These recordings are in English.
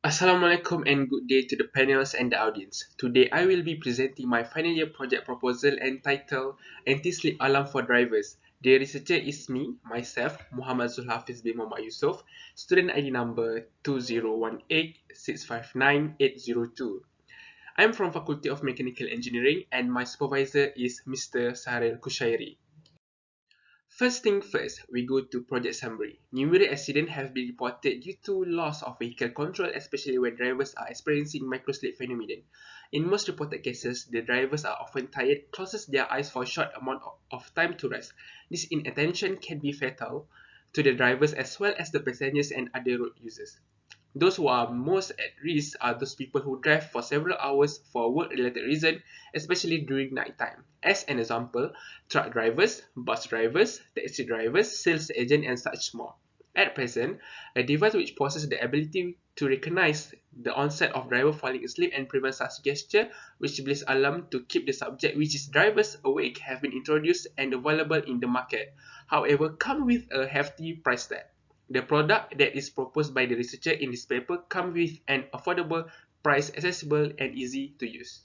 Assalamualaikum and good day to the panelists and the audience. Today I will be presenting my final year project proposal entitled Anti-Slip Alarm for Drivers. The researcher is me, myself, Muhammad Zulhafiz bin Muhammad Yusuf, student ID number 2018659802. I am from Faculty of Mechanical Engineering and my supervisor is Mr. SAHRIL KUSHAIRI. First thing first, we go to project summary. Numerous accidents have been reported due to loss of vehicle control, especially when drivers are experiencing microslip phenomenon. In most reported cases, the drivers are often tired, closes their eyes for a short amount of time to rest. This inattention can be fatal to the drivers as well as the passengers and other road users. Those who are most at risk are those people who drive for several hours for work-related reasons, especially during night time. As an example, truck drivers, bus drivers, taxi drivers, sales agents, and such more. At present, a device which possesses the ability to recognize the onset of driver falling asleep and prevent such gesture, which blaze alarm to keep the subject, which is drivers, awake, have been introduced and available in the market. However, come with a hefty price tag. The product that is proposed by the researcher in this paper comes with an affordable price, accessible and easy to use.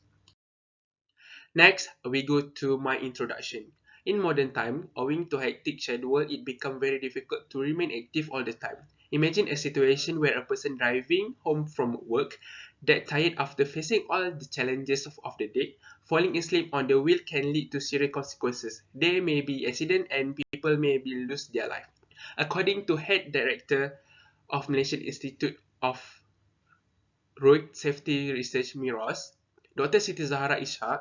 Next, we go to my introduction. In modern time, owing to hectic schedule, it becomes very difficult to remain active all the time. Imagine a situation where a person driving home from work that tired after facing all the challenges of the day, falling asleep on the wheel can lead to serious consequences. There may be accident and people may be lose their life. According to Head Director of Malaysian Institute of Road Safety Research (MIROS), Dr. Siti Zahra Ishak,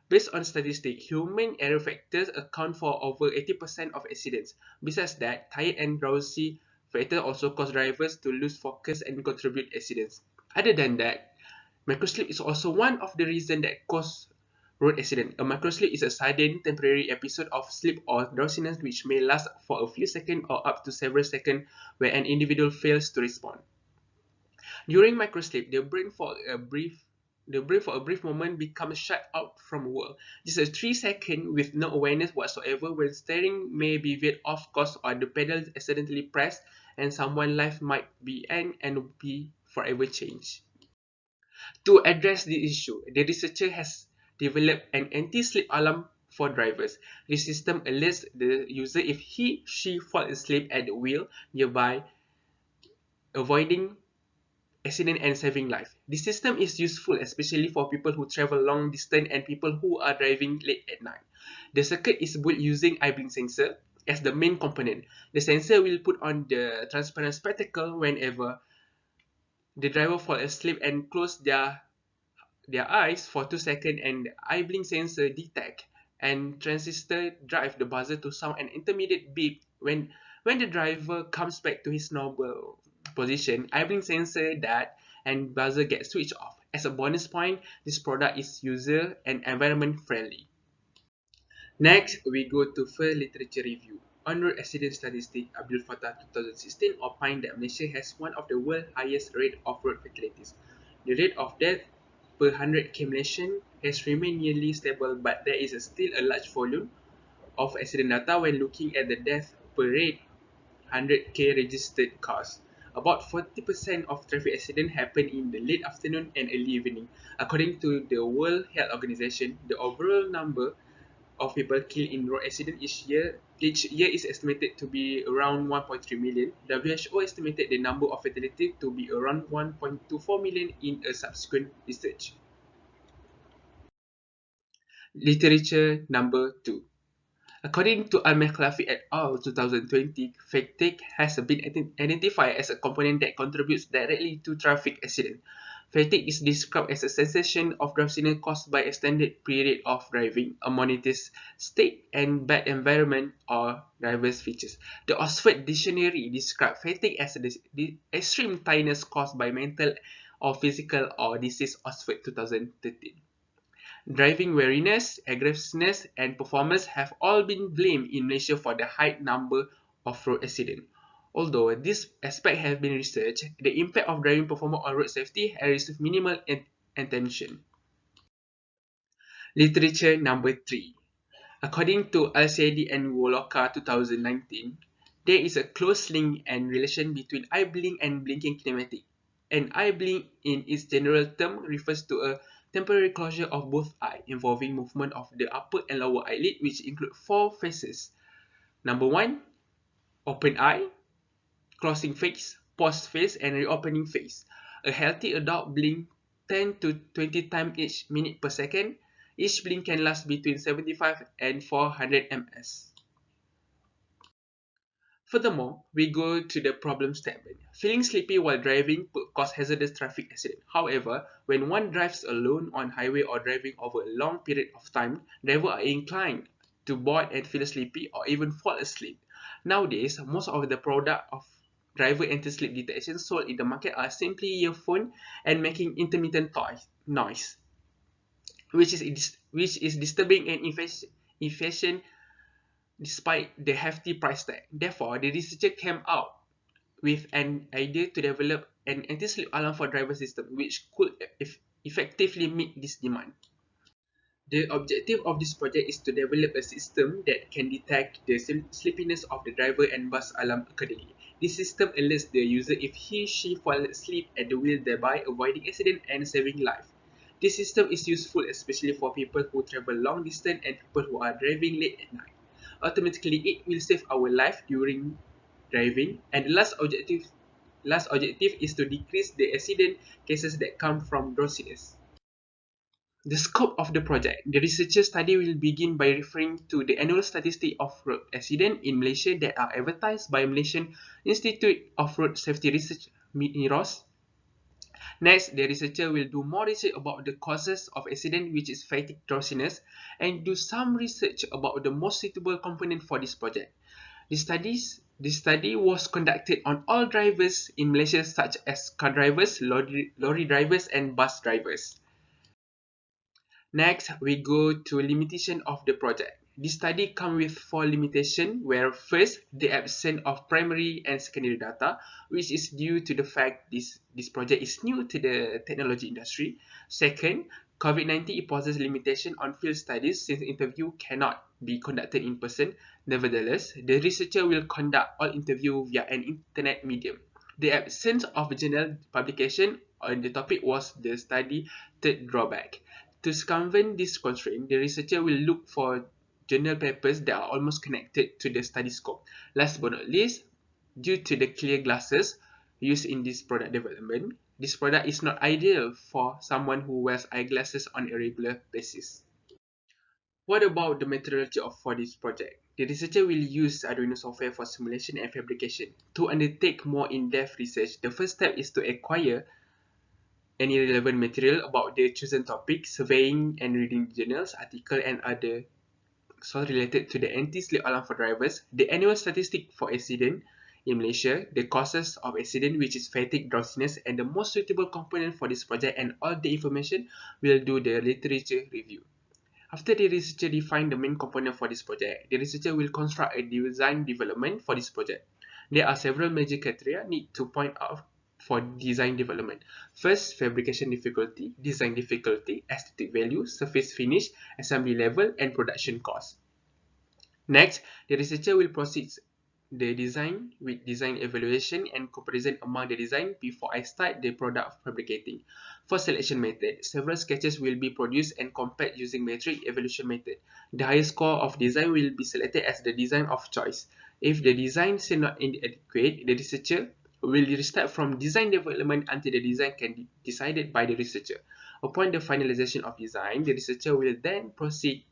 based on statistics, human error factors account for over 80% of accidents. Besides that, tired and drowsy factors also cause drivers to lose focus and contribute accidents. Other than that, microsleep is also one of the reasons that cause road accident. A microsleep is a sudden, temporary episode of sleep or drowsiness which may last for a few seconds or up to several seconds where an individual fails to respond. During microsleep, the brain for a brief moment becomes shut out from world. Just a 3 second with no awareness whatsoever when steering may be veered off course or the pedal accidentally pressed and someone's life might be end and be forever changed. To address the issue, the researcher has developed an anti-sleep alarm for drivers. The system alerts the user if he/she falls asleep at the wheel nearby, avoiding accident and saving life. The system is useful especially for people who travel long distance and people who are driving late at night. The circuit is built using eye blink sensor as the main component. The sensor will put on the transparent spectacle whenever the driver falls asleep and close their eyes for 2 seconds and the eye blink sensor detect and transistor drive the buzzer to sound an intermediate beep when the driver comes back to his normal position. Eye blink sensor that and buzzer get switched off. As a bonus point, this product is user and environment friendly. Next, we go to first literature review. On road accident statistic, Abdul Fattah 2016 opined that Malaysia has one of the world's highest rate of road fatalities. The rate of death per 100k Malaysian has remained nearly stable, but there is still a large volume of accident data when looking at the death per rate 100k registered cars. About 40% of traffic accidents happen in the late afternoon and early evening. According to the World Health Organization, the overall number of people killed in road accidents each year is estimated to be around 1.3 million. WHO estimated the number of fatalities to be around 1.24 million in a subsequent research. Literature number 2. According to Al-Mekhlafi et al. 2020, fatigue has been identified as a component that contributes directly to traffic accidents. Fatigue is described as a sensation of drowsiness caused by extended period of driving, a monotonous state, and bad environment or driver's features. The Oxford Dictionary describes fatigue as the extreme tiredness caused by mental or physical or disease. Oxford 2013. Driving weariness, aggressiveness, and performance have all been blamed in Malaysia for the high number of road accidents. Although this aspect has been researched, the impact of driving performance on road safety has received minimal attention. Literature number 3. According to Al-Saidi and Woloka 2019, there is a close link and relation between eye blink and blinking kinematic. An eye blink in its general term refers to a temporary closure of both eyes involving movement of the upper and lower eyelid, which include four phases. Number 1, open eye, closing phase, pause phase, and reopening phase. A healthy adult blink 10 to 20 times each minute per second. Each blink can last between 75 and 400 ms. Furthermore, we go to the problem statement. Feeling sleepy while driving could cause hazardous traffic accident. However, when one drives alone on highway or driving over a long period of time, drivers are inclined to bored and feel sleepy or even fall asleep. Nowadays, most of the product of driver anti-sleep detection sold in the market are simply earphone and making intermittent noise, which is disturbing and inefficient despite the hefty price tag. Therefore, the researcher came out with an idea to develop an anti-sleep alarm for driver system which could effectively meet this demand. The objective of this project is to develop a system that can detect the sleepiness of the driver and bus alarm accordingly. This system alerts the user if he or she falls asleep at the wheel, thereby avoiding accident and saving life. This system is useful especially for people who travel long distance and people who are driving late at night. Automatically, it will save our life during driving, and the last objective is to decrease the accident cases that come from drowsiness. The scope of the project. The researcher study will begin by referring to the annual statistics of road accidents in Malaysia that are advertised by Malaysian Institute of Road Safety Research (MIROS). Next, the researcher will do more research about the causes of accident, which is fatigue drowsiness, and do some research about the most suitable component for this project. The study was conducted on all drivers in Malaysia such as car drivers, lorry drivers and bus drivers. Next, we go to limitation of the project. This study comes with 4 limitations, where first, the absence of primary and secondary data, which is due to the fact this project is new to the technology industry. Second, COVID-19 poses limitation on field studies since interview cannot be conducted in person. Nevertheless, the researcher will conduct all interview via an internet medium. The absence of journal publication on the topic was the study third drawback. To circumvent this constraint, the researcher will look for journal papers that are almost connected to the study scope. Last but not least, due to the clear glasses used in this product development, this product is not ideal for someone who wears eyeglasses on a regular basis. What about the methodology for this project? The researcher will use Arduino software for simulation and fabrication. To undertake more in-depth research, the first step is to acquire any relevant material about the chosen topic, surveying and reading journals, articles, and other sources related to the anti-sleep alarm for drivers, the annual statistic for accident in Malaysia, the causes of accident, which is fatigue, drowsiness, and the most suitable component for this project, and all the information will do the literature review. After the researcher defines the main component for this project, the researcher will construct a design development for this project. There are several major criteria need to point out for design development. First, fabrication difficulty, design difficulty, aesthetic value, surface finish, assembly level, and production cost. Next, the researcher will proceed the design with design evaluation and comparison among the design before I start the product fabricating. For selection method, several sketches will be produced and compared using metric evaluation method. The highest score of design will be selected as the design of choice. If the design is not inadequate, the researcher will restart from design development until the design can be decided by the researcher. Upon the finalization of design, the researcher will then proceed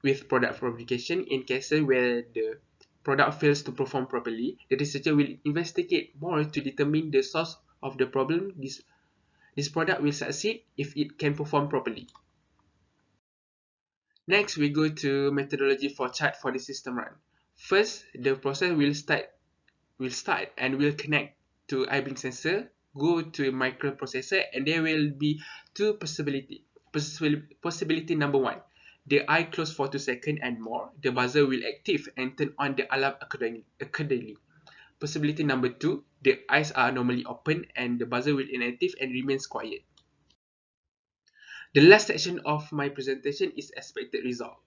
with product fabrication. In cases where the product fails to perform properly, the researcher will investigate more to determine the source of the problem. This product will succeed if it can perform properly. Next, we go to methodology for chart for the system run. First, the process will start and will connect to iBlink sensor, go to a microprocessor, and there will be two possibilities. Possibility number 1, the eye closed for 2 seconds and more, the buzzer will active and turn on the alarm accordingly. Possibility number 2, the eyes are normally open and the buzzer will inactive and remains quiet. The last section of my presentation is expected result.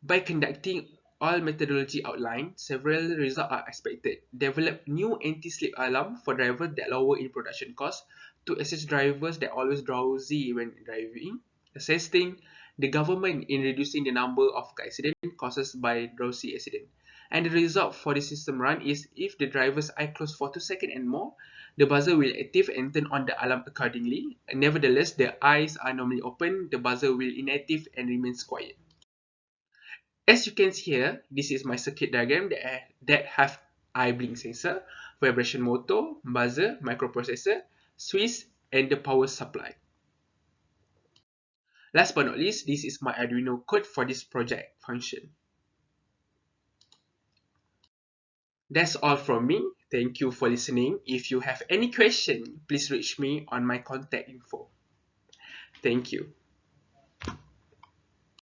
By conducting all methodology outlined, several results are expected. Develop new anti-slip alarm for drivers that lower in production cost to assist drivers that always drowsy when driving. Assisting the government in reducing the number of car accidents caused by drowsy accident. And the result for the system run is if the driver's eye close for 2 seconds and more, the buzzer will active and turn on the alarm accordingly. Nevertheless, the eyes are normally open, the buzzer will inactive and remains quiet. As you can see here, this is my circuit diagram that have eye blink sensor, vibration motor, buzzer, microprocessor, switch, and the power supply. Last but not least, this is my Arduino code for this project function. That's all from me. Thank you for listening. If you have any question, please reach me on my contact info. Thank you.